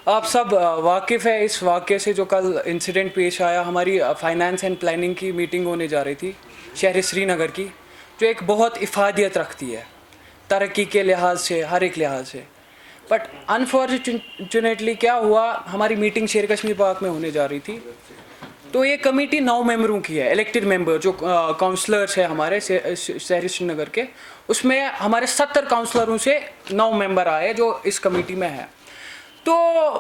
आप सब वाकिफ़ है इस वाक़े से जो कल इंसिडेंट पेश आया। हमारी फाइनेंस एंड प्लानिंग की मीटिंग होने जा रही थी शहर श्रीनगर की, जो एक बहुत इफ़ादियत रखती है तरक्की के लिहाज से, हर एक लिहाज से। बट अनफॉर्चुनेटली क्या हुआ, हमारी मीटिंग शेर कश्मीर पार्क में होने जा रही थी। तो ये कमेटी 9 मेंबरों की है, इलेक्टेड मेंबर जो काउंसलर्स है हमारे शहर श्रीनगर के। उसमें हमारे 70 काउंसलरों से 9 मेंबर आए जो इस कमेटी में है। तो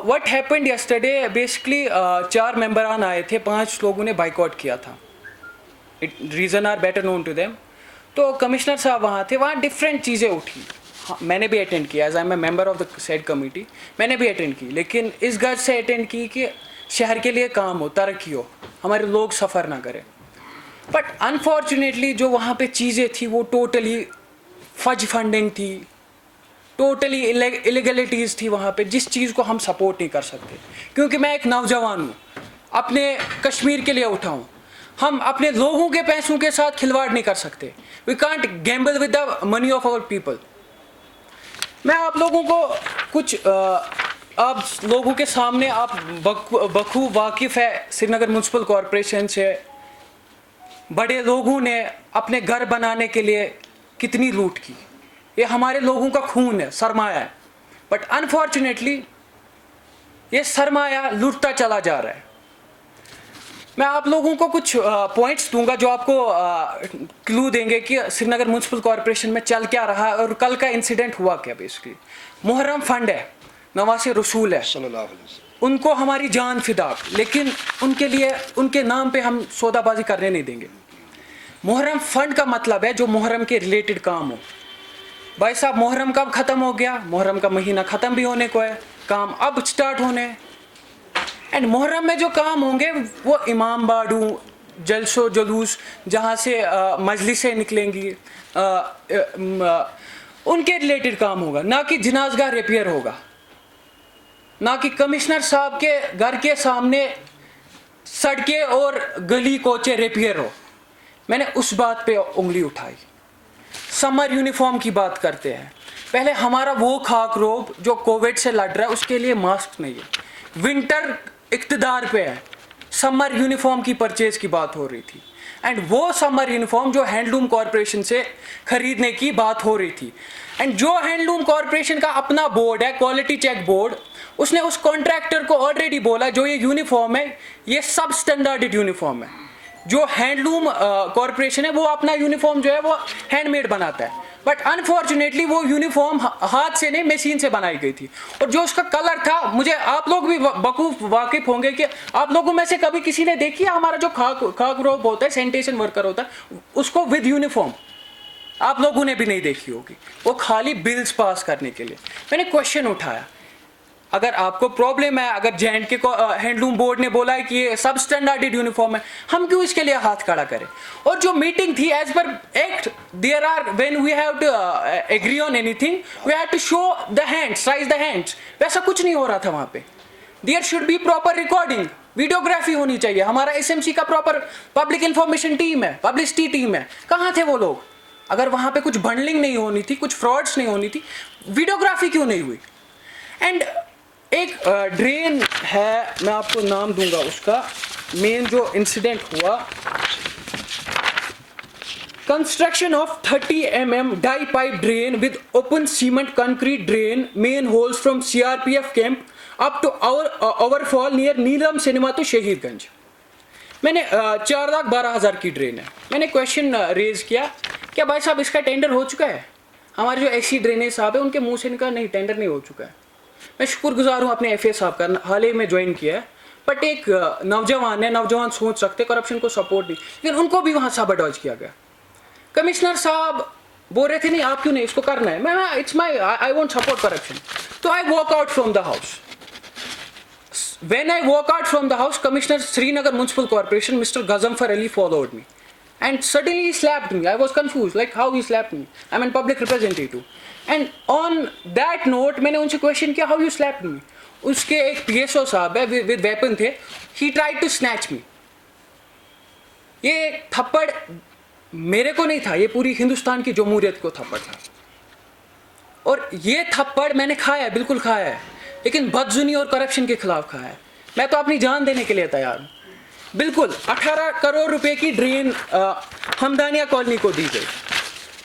व्हाट हैपेंड यस्टरडे, बेसिकली 4 मेंबरान आए थे, 5 लोगों ने बाइकआउट किया था। Reason are better known to them. तो कमिश्नर साहब वहाँ थे, वहाँ डिफरेंट चीज़ें उठी। हाँ, मैंने भी अटेंड किया, as I am a member of the said committee, मैंने भी अटेंड की, लेकिन इस गर्ज से अटेंड की कि शहर के लिए काम हो, तरक्की हो, हमारे लोग सफ़र ना करें। बट अनफॉर्चुनेटली जो वहाँ पे चीज़ें थी वो टोटली फज फंडिंग थी, टोटली इलीगलिटीज़ थी वहाँ पे, जिस चीज़ को हम सपोर्ट नहीं कर सकते। क्योंकि मैं एक नौजवान हूँ, अपने कश्मीर के लिए उठा हूँ। हम अपने लोगों के पैसों के साथ खिलवाड़ नहीं कर सकते। We can't gamble with the money of our people. मैं आप लोगों को कुछ आप लोगों के सामने, आप बखूब वाकिफ़ है श्रीनगर म्यूनसिपल कॉरपोरेशन से, बड़े लोगों ने अपने घर बनाने के लिए कितनी लूट की। ये हमारे लोगों का खून है, सरमाया है। बट अनफॉर्चुनेटली ये सरमाया लूटता चला जा रहा है। मैं आप लोगों को कुछ पॉइंट्स दूंगा जो आपको क्लू देंगे कि श्रीनगर म्यूनसिपल कॉरपोरेशन में चल क्या रहा है और कल का इंसिडेंट हुआ क्या। बेसिकली मुहर्रम फंड है, नवासे रसूल है, उनको हमारी जान फिदा, लेकिन उनके लिए, उनके नाम पे हम सौदाबाजी करने नहीं देंगे। मुहर्रम फंड का मतलब है जो मुहर्रम के रिलेटेड काम हो। भाई साहब, मुहर्रम कब ख़त्म हो गया? मुहर्रम का महीना ख़त्म भी होने को है, काम अब स्टार्ट होने हैं। एंड मुहर्रम में जो काम होंगे वो इमाम बाड़ू, जलसो जुलूस, जहाँ से मजलिसें निकलेंगी, उनके रिलेटेड काम होगा, ना कि जनाजगाह रिपेयर होगा, ना कि कमिश्नर साहब के घर के सामने सड़कें और गली कोचे रिपेयर हो। मैंने उस बात पे उंगली उठाई। समर यूनिफॉर्म की बात करते हैं, पहले हमारा वो खाक रोब जो कोविड से लड़ रहा है उसके लिए मास्क नहीं है। विंटर इक़्तिदार पे है, समर यूनिफॉर्म की परचेज की बात हो रही थी। एंड वो समर यूनिफॉर्म जो हैंडलूम कॉरपोरेशन से खरीदने की बात हो रही थी। एंड जो हैंडलूम कॉरपोरेशन का अपना बोर्ड है, क्वालिटी चेक बोर्ड, उसने उस कॉन्ट्रैक्टर को ऑलरेडी बोला जो ये यूनिफॉर्म है ये सब स्टैंडर्डेड यूनिफॉर्म है। जो हैंडलूम कॉरपोरेशन है वो अपना यूनिफॉर्म जो है वो हैंडमेड बनाता है। बट अनफॉर्चुनेटली वो यूनिफॉर्म हाथ से नहीं, मशीन से बनाई गई थी। और जो उसका कलर था, मुझे आप लोग भी बखूब वाकिफ होंगे कि आप लोगों में से कभी किसी ने देखी है हमारा जो खाक रोब होता है, सैनिटेशन वर्कर होता है, उसको विद यूनिफॉर्म? आप लोगों ने भी नहीं देखी होगी, वो खाली बिल्स पास करने के लिए। मैंने क्वेश्चन उठाया, अगर आपको प्रॉब्लम है, अगर J&K को हैंडलूम बोर्ड ने बोला है कि ये सब स्टैंडर्डेड यूनिफॉर्म है, हम क्यों इसके लिए हाथ खड़ा करें? और जो मीटिंग थी as per act, there are when we have to agree on anything we have to show the hands, raise the hands. वैसा कुछ नहीं हो रहा था वहाँ पे। There should be proper recording, videography होनी चाहिए। हमारा SMC का प्रॉपर पब्लिक इंफॉर्मेशन टीम है, पब्लिसिटी टीम है। कहाँ थे वो लोग? अगर वहाँ पे कुछ बंडलिंग नहीं होनी थी, कुछ फ्रॉड्स नहीं होनी थी, वीडियोग्राफी क्यों नहीं हुई? एंड एक ड्रेन है, मैं आपको नाम दूंगा उसका, मेन जो इंसिडेंट हुआ, construction of 30 mm dia pipe drain with open cement concrete drain manholes from CRPF camp up to overfall near Neelam cinema to Shaheedganj. मैंने 4,12,000 की ड्रेन है। मैंने क्वेश्चन रेज किया, क्या भाई साहब इसका टेंडर हो चुका है? हमारे जो ऐसी ड्रेनेज साहब है उनके मुंह से निकला, नहीं टेंडर नहीं हो चुका है। मैं शुक्रगुजार हूँ अपने FA साहब का, हाल ही में ज्वाइन किया है। बट एक नौजवान है, नौजवान सोच सकते, करप्शन को सपोर्ट नहीं, लेकिन उनको भी वहाँ साबाडॉज किया गया। कमिश्नर साहब बोल रहे थे नहीं आप क्यों नहीं, इसको करना है। मैं it's my, I won't support corruption. तो I walk out from the house. When I walk out from the house, Commissioner Srinagar Municipal Corporation, Mr. Gazamfar Ali followed me. And suddenly he slapped me. I was confused, like how he slapped me. I'm a public representative. And on that note, मैंने उनसे question किया, how you slapped me? उसके एक PSO साहब है, with weapon थे. He tried to snatch me. ये थप्पड़ मेरे को नहीं था, ये पूरी हिंदुस्तान की जमहूरियत को थप्पड़ था। और ये थप्पड़ मैंने खाया है, बिल्कुल खाया है। लेकिन बदजुनी और करप्शन के खिलाफ खड़ा है। मैं तो अपनी जान देने के लिए तैयार हूँ। बिल्कुल 18 करोड़ रुपए की ड्रेन हमदानिया कॉलोनी को दी गई।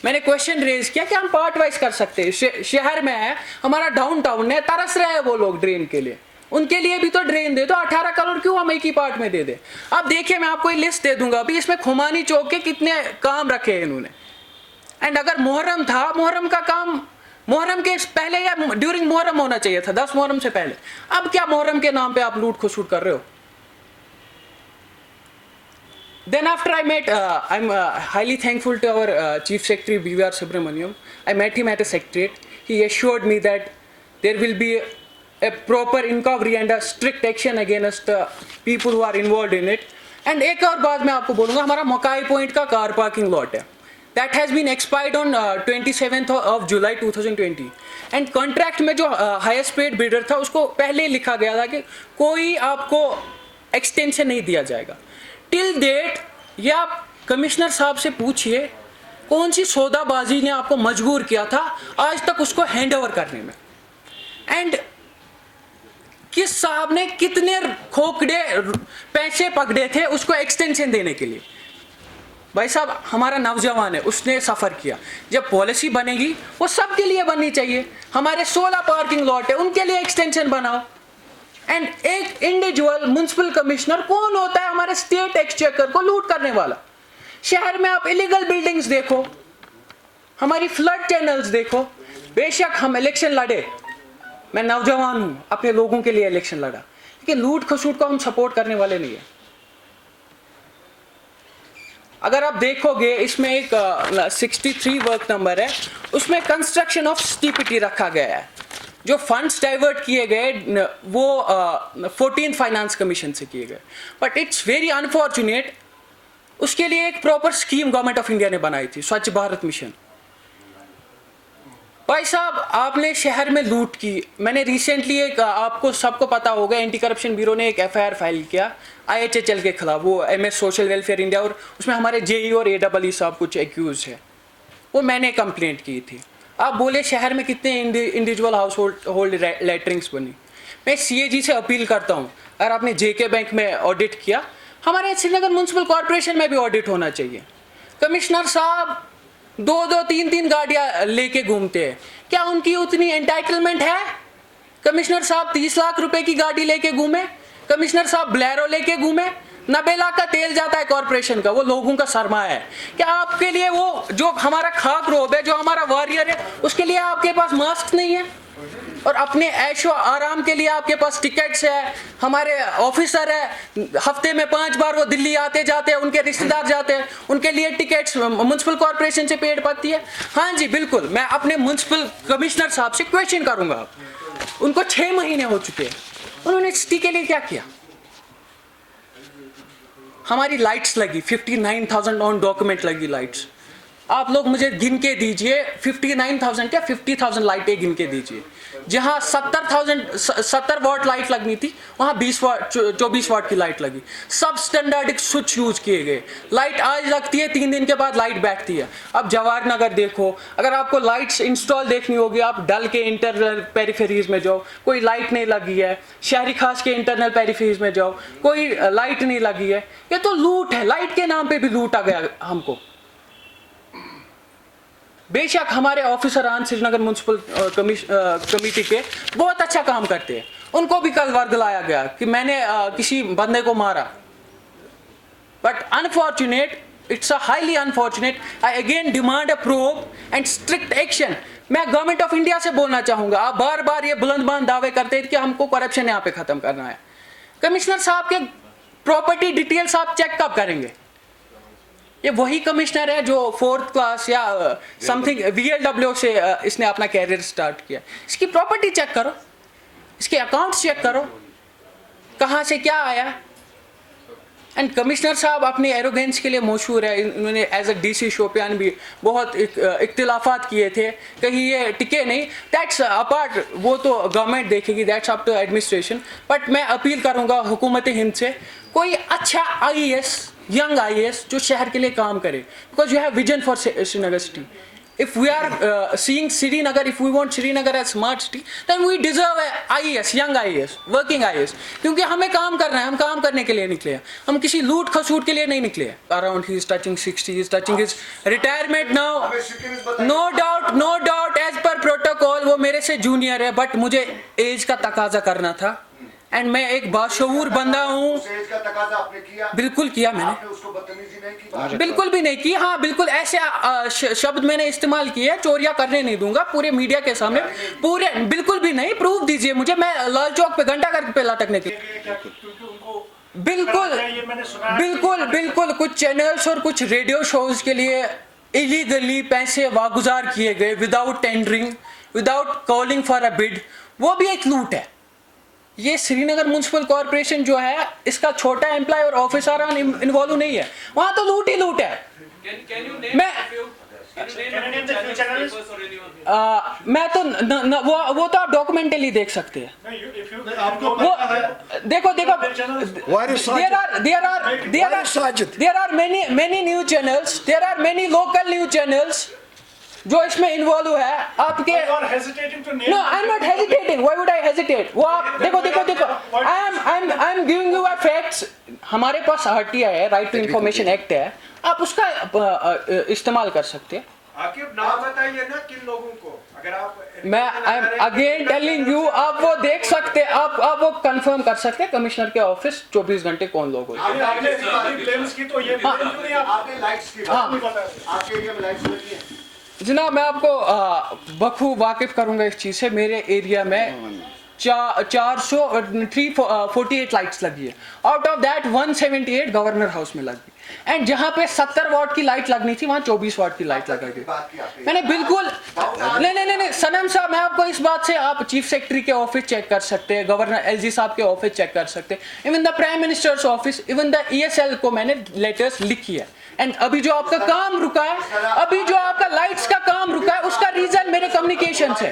मैंने क्वेश्चन रेज किया कि हम पार्ट वाइज कर सकते हैं। शहर में है, हमारा डाउन टाउन है, तरस रहे हैं वो लोग ड्रेन के लिए, उनके लिए भी तो ड्रेन दे दो। 18 करोड़ क्यों हम एक ही पार्ट में दे दे? अब देखिए, मैं आपको लिस्ट दे दूंगा अभी, इसमें खुमानी चौक के कितने काम रखे हैं इन्होंने। एंड अगर मुहर्रम था, मुहर्रम का काम मुहर्रम के पहले या ड्यूरिंग मुहर्रम होना चाहिए था, 10 मुहर्रम से पहले। अब क्या मुहर्रम के नाम पे आप लूट खसूट कर रहे हो? Then after I met, I'm highly thankful to our Chief Secretary B.V.R. Subramaniam. I met him at a secretariat. He assured me that there will be a proper inquiry and a strict action against the people who are involved in it. And एक और बात मैं आपको बोलूँगा, हमारा मकाई point का car parking lot है, that has been expired on 27th of July 2020. And contract में जो highest paid bidder था उसको पहले लिखा गया था कि कोई आपको extension नहीं दिया जाएगा। टिल डेट, या आप कमिश्नर साहब से पूछिए कौन सी सौदाबाजी ने आपको मजबूर किया था आज तक उसको हैंड ओवर करने में, एंड किस साहब ने कितने खोखड़े पैसे पकड़े थे उसको एक्सटेंशन देने के लिए। भाई साहब, हमारा नौजवान है, उसने सफ़र किया। जब पॉलिसी बनेगी वो सबके लिए बननी चाहिए। हमारे 16 पार्किंग लॉट है, उनके लिए एक्सटेंशन बनाओ। एंड एक इंडिविजुअल म्युनिसिपल कमिश्नर कौन होता है हमारे स्टेट एक्सचेकर को लूट करने वाला? शहर में आप इलीगल बिल्डिंग्स देखो, हमारी फ्लड चैनल्स देखो। बेशक हम इलेक्शन लड़े, मैं नौजवान हूं, अपने लोगों के लिए इलेक्शन लड़ा, लेकिन लूट खसूट को हम सपोर्ट करने वाले नहीं है। अगर आप देखोगे इसमें एक 63 वर्क नंबर है, उसमें कंस्ट्रक्शन ऑफ स्टीपीटी रखा गया है। जो फंड्स डाइवर्ट किए गए वो 14th फाइनेंस कमीशन से किए गए, बट इट्स वेरी अनफॉर्चुनेट, उसके लिए एक proper scheme government of India ने बनाई थी, स्वच्छ भारत मिशन। भाई साहब, आपने शहर में लूट की। मैंने रिसेंटली एक, आपको सबको पता होगा, एंटी करप्शन ब्यूरो ने एक FIR फाइल किया IHHL के खिलाफ, वो MS सोशल वेलफेयर इंडिया, और उसमें हमारे JE और AEE साहब कुछ एक्यूज है, वो मैंने कंप्लेंट की थी। आप बोले शहर में कितने इंडिविजुअल हाउस होल्ड लेटरिंग्स बनी। मैं CAG से अपील करता हूँ, अगर आपने JK बैंक में ऑडिट किया, हमारे श्रीनगर म्यूनसिपल कॉरपोरेशन में भी ऑडिट होना चाहिए। कमिश्नर साहब 2-2, 3-3 गाड़ियाँ लेके घूमते हैं, क्या उनकी उतनी एंटाइटलमेंट है? कमिश्नर साहब 30 लाख रुपए की गाड़ी लेके घूमे, कमिश्नर साहब ब्लेरो लेके घूमे, 90 लाख का तेल जाता है कॉरपोरेशन का, वो लोगों का सरमाया है। क्या आपके लिए वो जो हमारा खाक रोब है, जो हमारा वॉरियर है, उसके लिए आपके पास मास्क नहीं है? और अपने ऐशो आराम के लिए आपके पास टिकट्स है। हमारे ऑफिसर है, हफ्ते में 5 बार वो दिल्ली आते जाते हैं, उनके रिश्तेदार जाते हैं, उनके लिए टिकट्स म्युनिसिपल कॉरपोरेशन से पेड पड़ती है। हाँ जी बिल्कुल, मैं अपने म्युनिसिपल कमिश्नर साहब से क्वेश्चन करूंगा। उनको 6 महीने हो चुके हैं, उन्होंने सिटी के लिए क्या किया? हमारी लाइट्स लगी 59,000 ऑन डॉक्यूमेंट लगी लाइट्स। आप लोग मुझे गिन के दीजिए, 59,000 क्या 50,000 लाइटें गिन के दीजिए। जहां 70 वाट लाइट लगनी थी, वहां 24 वाट की लाइट लगी। सब स्टैंडर्ड स्विच यूज किए गए। लाइट आज लगती है, 3 दिन के बाद लाइट बैठती है। अब जवाहर नगर देखो, अगर आपको लाइट्स इंस्टॉल देखनी होगी, आप डल के इंटरनल पेरिफेरीज में जाओ, कोई लाइट नहीं लगी है। शहरी खास के इंटरनल पेरिफेरीज में जाओ, कोई लाइट नहीं लगी है। ये तो लूट है, लाइट के नाम पे भी लूटा गया हमको। बेशक हमारे ऑफिसर श्रीनगर म्यूनसिपल कमेटी के बहुत अच्छा काम करते हैं, उनको भी कल वर्ग लाया गया कि मैंने किसी बंदे को मारा, but unfortunate, it's a highly unfortunate. I again demand a prove and strict action. मैं गवर्नमेंट ऑफ इंडिया से बोलना चाहूंगा, आप बार बार ये बुलंद दावे करते हैं कि हमको करप्शन यहाँ पे खत्म करना है। कमिश्नर साहब के प्रॉपर्टी डिटेल्स आप चेक कब करेंगे? ये वही कमिश्नर है जो 4th क्लास या समथिंग VLW से इसने अपना कैरियर स्टार्ट किया। इसकी प्रॉपर्टी चेक करो, इसके अकाउंट्स चेक करो, कहाँ से क्या आया। एंड कमिश्नर साहब अपने एरोगेंस के लिए मशहूर है। इन्होंने एज अ DC शोपियान भी बहुत इख्तिलाफात किए थे, कहीं ये टिके नहीं। दैट्स अपार्ट, वो तो गवर्नमेंट देखेगी, that's up to administration. But मैं अपील करूँगा हुकूमत हिंद से, कोई अच्छा IAS, यंग IAS जो शहर के लिए काम करे, because you have vision for Srinagar city. If we are seeing Srinagar, if we want Srinagar as smart city, then we deserve a IAS, young IAS, working IAS. क्योंकि हमें काम करना है, हम काम करने के लिए निकले हैं, हम किसी लूट खसूट के लिए नहीं निकले हैं. Around he is touching 60, he is touching his retirement now. No doubt, as per protocol वो मेरे से जूनियर है, but मुझे एज का तकाजा करना था. एंड मैं एक बाशऊर बंदा हूँ. बिल्कुल किया मैंने, बिल्कुल भी नहीं की. हाँ बिल्कुल ऐसे शब्द मैंने इस्तेमाल किए, चोरियां करने नहीं दूंगा पूरे मीडिया के सामने, पूरे बिल्कुल भी नहीं. प्रूफ दीजिए मुझे, मैं लाल चौक पे घंटा घर पे लटकने के. बिल्कुल कुछ चैनल्स और कुछ रेडियो शोज के लिए इलीगली पैसे वागुजार किए गए without tendering, without calling for a bid. वो भी एक लूट है. ये श्रीनगर म्युनिसिपल कॉर्पोरेशन जो है, इसका छोटा एम्प्लॉय और ऑफिसर इन्वॉल्व नहीं है, वहां तो लूट ही लूट है. मैं तो वो तो आप डॉक्यूमेंटली देख सकते हैं. वो देखो there are many news channels, there are many local news channels जो इसमें इन्वॉल्व है. आपके no, I am not hesitating. Why would I hesitate? वो आप देखो I am giving you facts. हमारे पास RTI है, राइट टू इंफॉर्मेशन एक्ट है, आप उसका इस्तेमाल कर सकते हैं. आखिर नाम बताइए ना किन लोगों को. अगर आप मैं I am again telling you, आप वो देख सकते, आप वो कंफर्म कर सकते हैं कमिश्नर के ऑफिस 24 घंटे कौन लोग होते हैं. जनाब मैं आपको बखूब वाकिफ करूंगा इस चीज़ से. मेरे एरिया में 348 लाइट्स लगी है. Out of that 178 governor house में लगी. एंड जहां पे 70 वाट की लाइट लगनी थी, वहां 24 वाट की लाइट लगा दी. मैंने बिल्कुल नहीं सनम साहब, मैं आपको इस बात से, आप चीफ सेक्रेटरी के ऑफिस चेक कर सकते हैं, गवर्नर LG साहब के ऑफिस चेक कर सकते हैं, even the prime minister's office, even the ESL को मैंने लेटर्स लिखी है. एंड अभी जो आपका काम रुका है, अभी जो आपका लाइट्स का काम रुका है, उसका रीजन मेरे कम्युनिकेशन है.